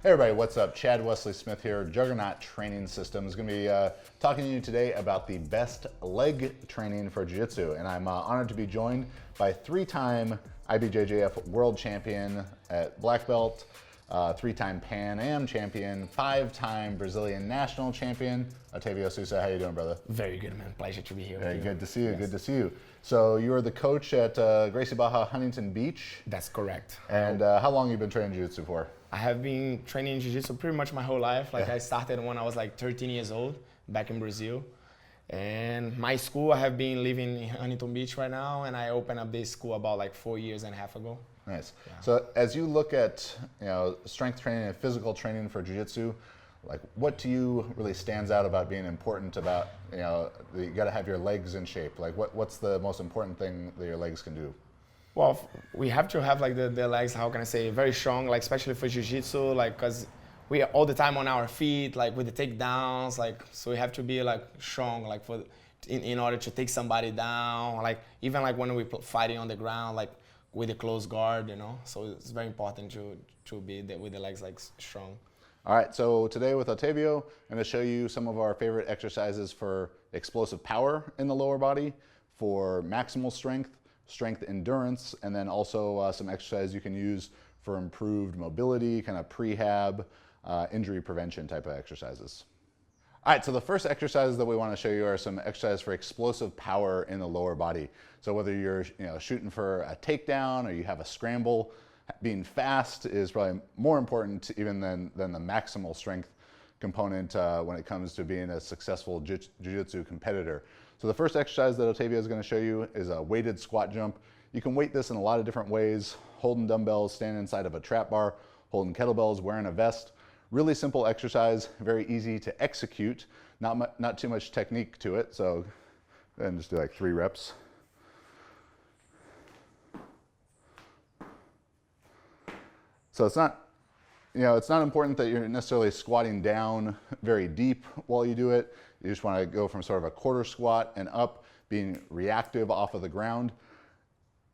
Hey everybody, what's up? Chad Wesley Smith here, Juggernaut Training Systems. Going to be talking to you today about the best leg training for Jiu-Jitsu, and I'm honored to be joined by three-time IBJJF World Champion at Black Belt, three-time Pan Am Champion, five-time Brazilian National Champion, Otavio Sousa. How you doing, brother? Very good, man. Pleasure to be here. Very with good to see you. Yes. Good to see you. So you are the coach at Gracie Barra Huntington Beach. That's correct. And how long have you been training Jiu-Jitsu for? I have been training Jiu-Jitsu pretty much my whole life. I started when I was like 13 years old back in Brazil. And my school, I have been living in Huntington Beach right now, and I opened up this school about like 4.5 years ago. Nice. Yeah. So as you look at strength training and physical training for Jiu-Jitsu, like what to you really stands out about being important about, you got to have your legs in shape. Like what's the most important thing that your legs can do? Well, we have to have like the legs, how can I say, very strong, like especially for Jiu-Jitsu, like because we are all the time on our feet, like with the takedowns, like so we have to be like strong, like in order to take somebody down, like even like when we're fighting on the ground, like with a close guard, So it's very important to be with the legs like strong. All right, so today with Otavio, I'm going to show you some of our favorite exercises for explosive power in the lower body, for maximal strength endurance, and then also some exercise you can use for improved mobility, kind of prehab, injury prevention type of exercises. All right, so the first exercises that we want to show you are some exercises for explosive power in the lower body. So whether you're shooting for a takedown or you have a scramble, being fast is probably more important even than the maximal strength component when it comes to being a successful jiu-jitsu competitor. So the first exercise that Otavio is going to show you is a weighted squat jump. You can weight this in a lot of different ways: holding dumbbells, standing inside of a trap bar, holding kettlebells, wearing a vest. Really simple exercise, very easy to execute, not too much technique to it. So go ahead and just do like 3 reps. So it's not important that you're necessarily squatting down very deep while you do it. You just want to go from sort of a quarter squat and up, being reactive off of the ground.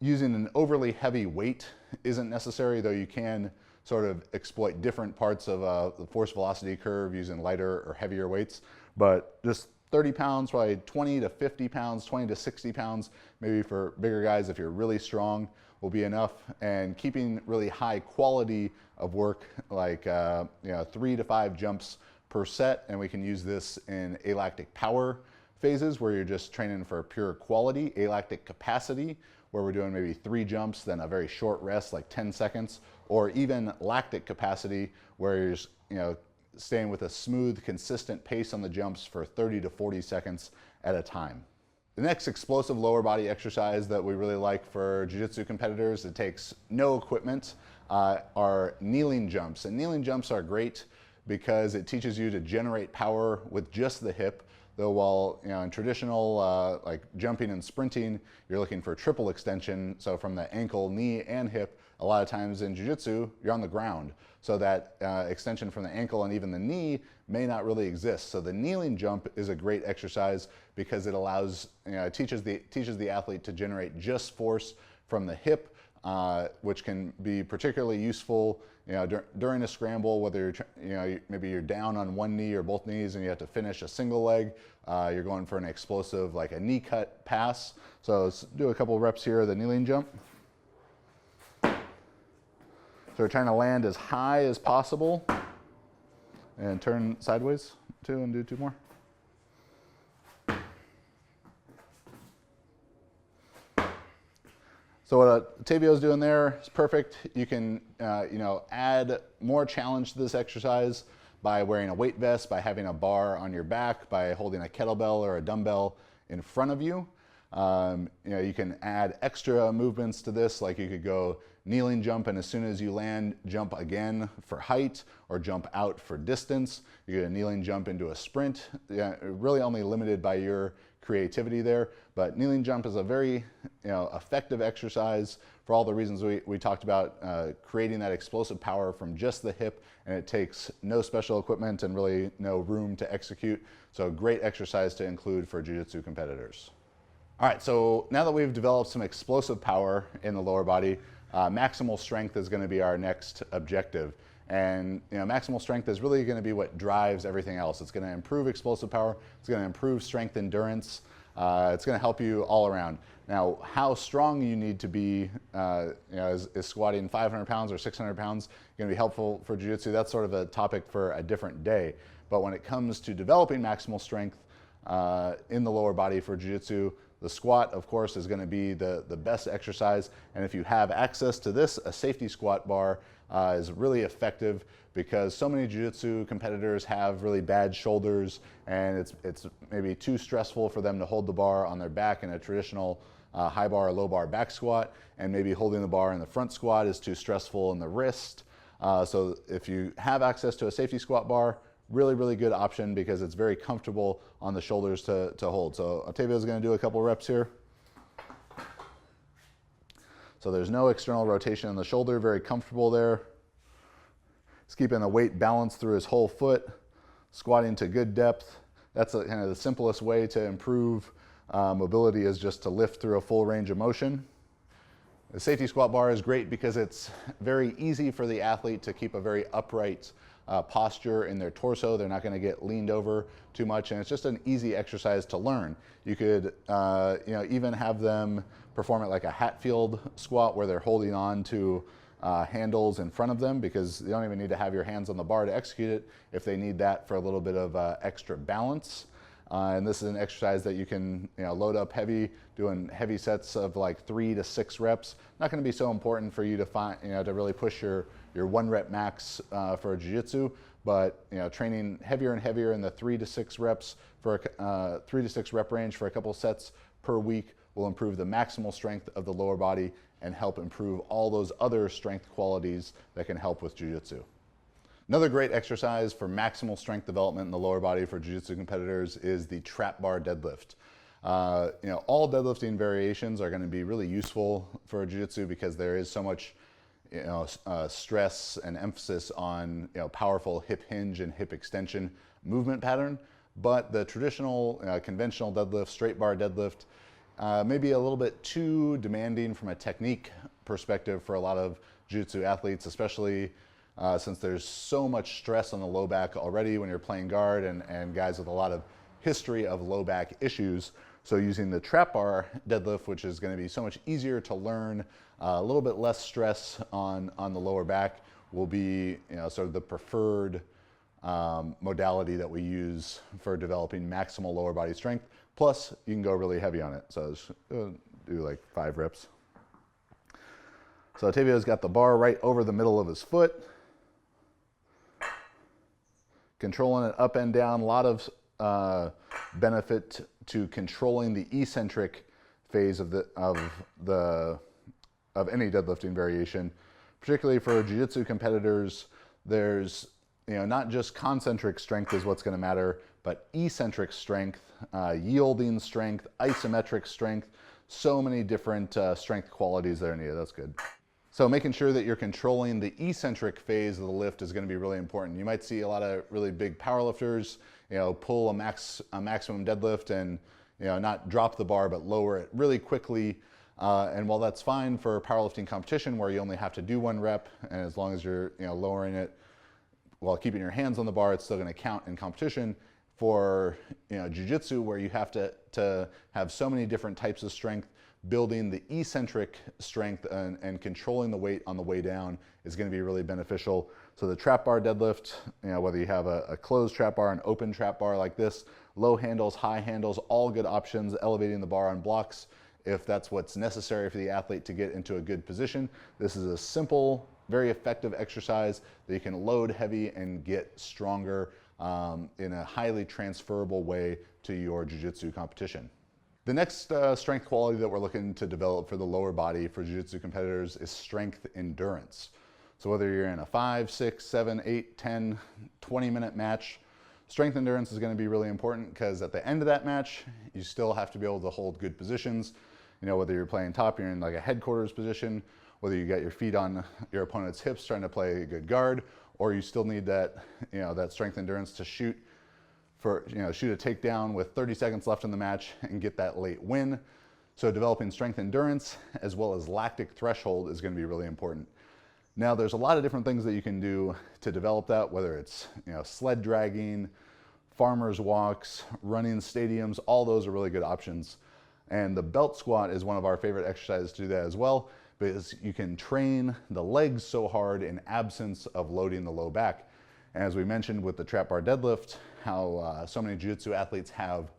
Using an overly heavy weight isn't necessary, though you can sort of exploit different parts of the force velocity curve using lighter or heavier weights. But just 30 pounds, probably 20 to 50 pounds, 20 to 60 pounds, maybe for bigger guys if you're really strong, will be enough. And keeping really high quality of work, like 3 to 5 jumps per set, and we can use this in alactic power phases where you're just training for pure quality, alactic capacity, where we're doing maybe 3 jumps, then a very short rest, like 10 seconds, or even lactic capacity, where you're just, staying with a smooth, consistent pace on the jumps for 30 to 40 seconds at a time. The next explosive lower body exercise that we really like for jiu-jitsu competitors, it takes no equipment, are kneeling jumps. And kneeling jumps are great because it teaches you to generate power with just the hip. Though while in traditional like jumping and sprinting, you're looking for triple extension. So from the ankle, knee, and hip, a lot of times in jiu-jitsu, you're on the ground. So that extension from the ankle and even the knee may not really exist. So the kneeling jump is a great exercise because it allows, it teaches the athlete to generate just force from the hip, which can be particularly useful during a scramble, whether maybe you're down on one knee or both knees and you have to finish a single leg. You're going for an explosive, like a knee cut pass. So let's do a couple reps here of the kneeling jump. So we're trying to land as high as possible and turn sideways too, and do 2 more. So what Otavio's doing there is perfect. You can add more challenge to this exercise by wearing a weight vest, by having a bar on your back, by holding a kettlebell or a dumbbell in front of you. You can add extra movements to this, like you could go kneeling jump, and as soon as you land, jump again for height, or jump out for distance. You get a kneeling jump into a sprint. Really only limited by your creativity there, but kneeling jump is a very effective exercise for all the reasons we talked about, creating that explosive power from just the hip, and it takes no special equipment and really no room to execute. So great exercise to include for jiu-jitsu competitors. All right, so now that we've developed some explosive power in the lower body, maximal strength is going to be our next objective. And maximal strength is really going to be what drives everything else. It's going to improve explosive power. It's going to improve strength endurance. It's going to help you all around. Now, how strong you need to be, is squatting 500 pounds or 600 pounds going to be helpful for jiu-jitsu? That's sort of a topic for a different day. But when it comes to developing maximal strength in the lower body for jiu-jitsu, the squat, of course, is going to be the best exercise. And if you have access to this, a safety squat bar is really effective, because so many jiu-jitsu competitors have really bad shoulders, and it's maybe too stressful for them to hold the bar on their back in a traditional high bar or low bar back squat, and maybe holding the bar in the front squat is too stressful in the wrist. So if you have access to a safety squat bar, really, really good option, because it's very comfortable on the shoulders to hold. So Octavio is going to do a couple reps here. So there's no external rotation in the shoulder, very comfortable there. He's keeping the weight balanced through his whole foot, squatting to good depth. That's kind of the simplest way to improve mobility, is just to lift through a full range of motion. The safety squat bar is great because it's very easy for the athlete to keep a very upright posture in their torso. They're not going to get leaned over too much, and it's just an easy exercise to learn. You could even have them perform it like a Hatfield squat, where they're holding on to handles in front of them, because they don't even need to have your hands on the bar to execute it if they need that for a little bit of extra balance. And this is an exercise that you can load up heavy, doing heavy sets of like 3 to 6 reps. Not going to be so important for you to find, to really push your 1 rep max for jiu-jitsu, but training heavier and heavier in the 3 to 6 reps for 3 to 6 rep range for a couple sets per week will improve the maximal strength of the lower body and help improve all those other strength qualities that can help with jiu-jitsu. Another great exercise for maximal strength development in the lower body for jiu-jitsu competitors is the trap bar deadlift. All deadlifting variations are going to be really useful for jiu-jitsu, because there is so much stress and emphasis on powerful hip hinge and hip extension movement pattern. But the traditional conventional deadlift, straight bar deadlift, may be a little bit too demanding from a technique perspective for a lot of jiu-jitsu athletes, especially since there's so much stress on the low back already when you're playing guard, and guys with a lot of history of low back issues. So using the trap bar deadlift, which is going to be so much easier to learn, a little bit less stress on the lower back, will be sort of the preferred modality that we use for developing maximal lower body strength. Plus, you can go really heavy on it. So just do like 5 reps. So Octavio's got the bar right over the middle of his foot, controlling it up and down. A lot of benefit to controlling the eccentric phase of any deadlifting variation, particularly for jiu-jitsu competitors. There's not just concentric strength is what's going to matter, but eccentric strength, yielding strength, isometric strength, so many different strength qualities that are needed. That's good. So making sure that you're controlling the eccentric phase of the lift is going to be really important. You might see a lot of really big powerlifters, pull a maximum deadlift and not drop the bar but lower it really quickly. And while that's fine for powerlifting competition, where you only have to do 1 rep, and as long as you're lowering it while keeping your hands on the bar, it's still going to count in competition. For jiu-jitsu, where you have to have so many different types of strength, building the eccentric strength and controlling the weight on the way down is going to be really beneficial. So the trap bar deadlift, whether you have a closed trap bar, an open trap bar like this, low handles, high handles, all good options. Elevating the bar on blocks if that's what's necessary for the athlete to get into a good position. This is a simple, very effective exercise that you can load heavy and get stronger in a highly transferable way to your jiu-jitsu competition. The next strength quality that we're looking to develop for the lower body for jiu-jitsu competitors is strength endurance. So whether you're in a 5, 6, 7, 8, 10, 20-minute match, strength endurance is going to be really important, because at the end of that match, you still have to be able to hold good positions. Whether you're playing top, you're in like a headquarters position, whether you got your feet on your opponent's hips trying to play a good guard, or you still need that, that strength endurance to shoot a takedown with 30 seconds left in the match and get that late win. So developing strength endurance as well as lactic threshold is going to be really important. Now there's a lot of different things that you can do to develop that, whether it's sled dragging, farmers walks, running stadiums, all those are really good options. And the belt squat is one of our favorite exercises to do that as well, because you can train the legs so hard in absence of loading the low back. And as we mentioned with the trap bar deadlift, how so many jiu-jitsu athletes have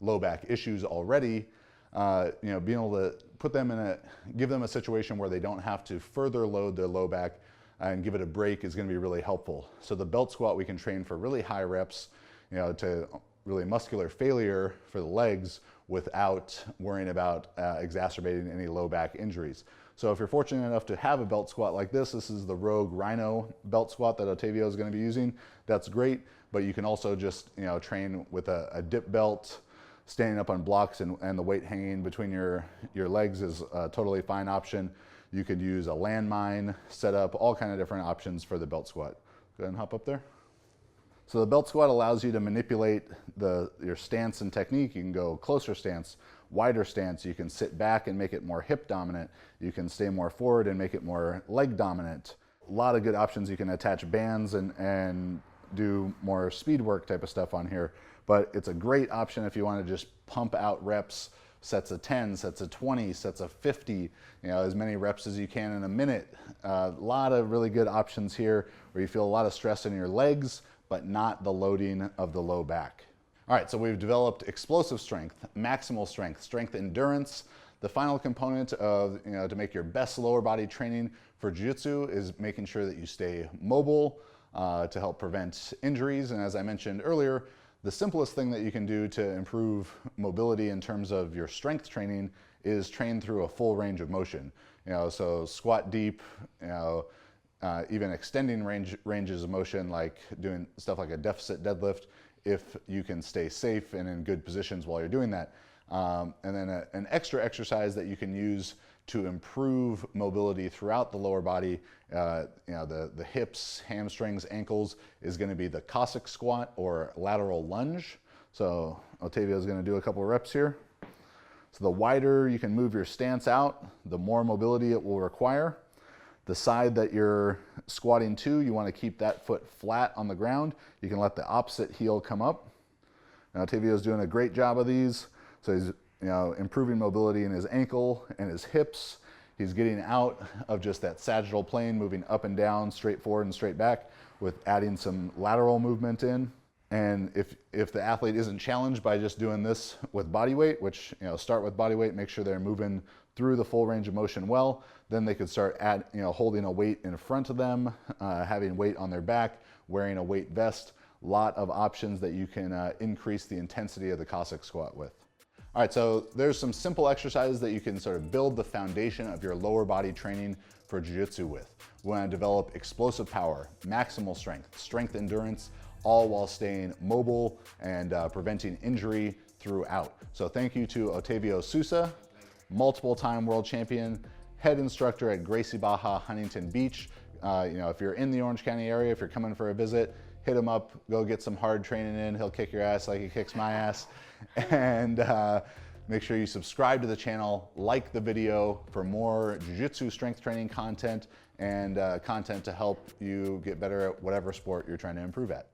low back issues already, being able to put them give them a situation where they don't have to further load their low back and give it a break is going to be really helpful. So the belt squat we can train for really high reps, to really muscular failure for the legs without worrying about exacerbating any low back injuries. So if you're fortunate enough to have a belt squat like this is the Rogue Rhino belt squat that Otavio is going to be using. That's great, but you can also just train with a dip belt, standing up on blocks and the weight hanging between your legs is a totally fine option. You could use a landmine setup, all kind of different options for the belt squat. Go ahead and hop up there. So the belt squat allows you to manipulate your stance and technique. You can go closer stance, wider stance. You can sit back and make it more hip dominant. You can stay more forward and make it more leg dominant. A lot of good options. You can attach bands and do more speed work type of stuff on here. But it's a great option if you want to just pump out reps, sets of 10, sets of 20, sets of 50, as many reps as you can in a minute. A lot of really good options here where you feel a lot of stress in your legs, but not the loading of the low back. All right, so we've developed explosive strength, maximal strength, strength endurance. The final component of, to make your best lower body training for jiu-jitsu is making sure that you stay mobile to help prevent injuries. And as I mentioned earlier, the simplest thing that you can do to improve mobility in terms of your strength training is train through a full range of motion. So squat deep, even extending ranges of motion, like doing stuff like a deficit deadlift, if you can stay safe and in good positions while you're doing that. And then an extra exercise that you can use to improve mobility throughout the lower body, the hips, hamstrings, ankles, is going to be the Cossack squat or lateral lunge. So Otavio is going to do a couple of reps here. So the wider you can move your stance out, the more mobility it will require. The side that you're squatting to, you want to keep that foot flat on the ground. You can let the opposite heel come up. Now Otavio is doing a great job of these. So he's improving mobility in his ankle and his hips. He's getting out of just that sagittal plane, moving up and down, straight forward and straight back, with adding some lateral movement in. And if the athlete isn't challenged by just doing this with body weight, which start with body weight, make sure they're moving through the full range of motion well, then they could start holding a weight in front of them, having weight on their back, wearing a weight vest. Lot of options that you can increase the intensity of the Cossack squat with. All right, so there's some simple exercises that you can sort of build the foundation of your lower body training for jiu-jitsu with. We want to develop explosive power, maximal strength, strength endurance, all while staying mobile and preventing injury throughout. So thank you to Otavio Sousa, multiple-time world champion, head instructor at Gracie Baja Huntington Beach. If you're in the Orange County area, if you're coming for a visit, hit him up, go get some hard training in. He'll kick your ass like he kicks my ass. And make sure you subscribe to the channel, like the video for more jiu-jitsu strength training content and content to help you get better at whatever sport you're trying to improve at.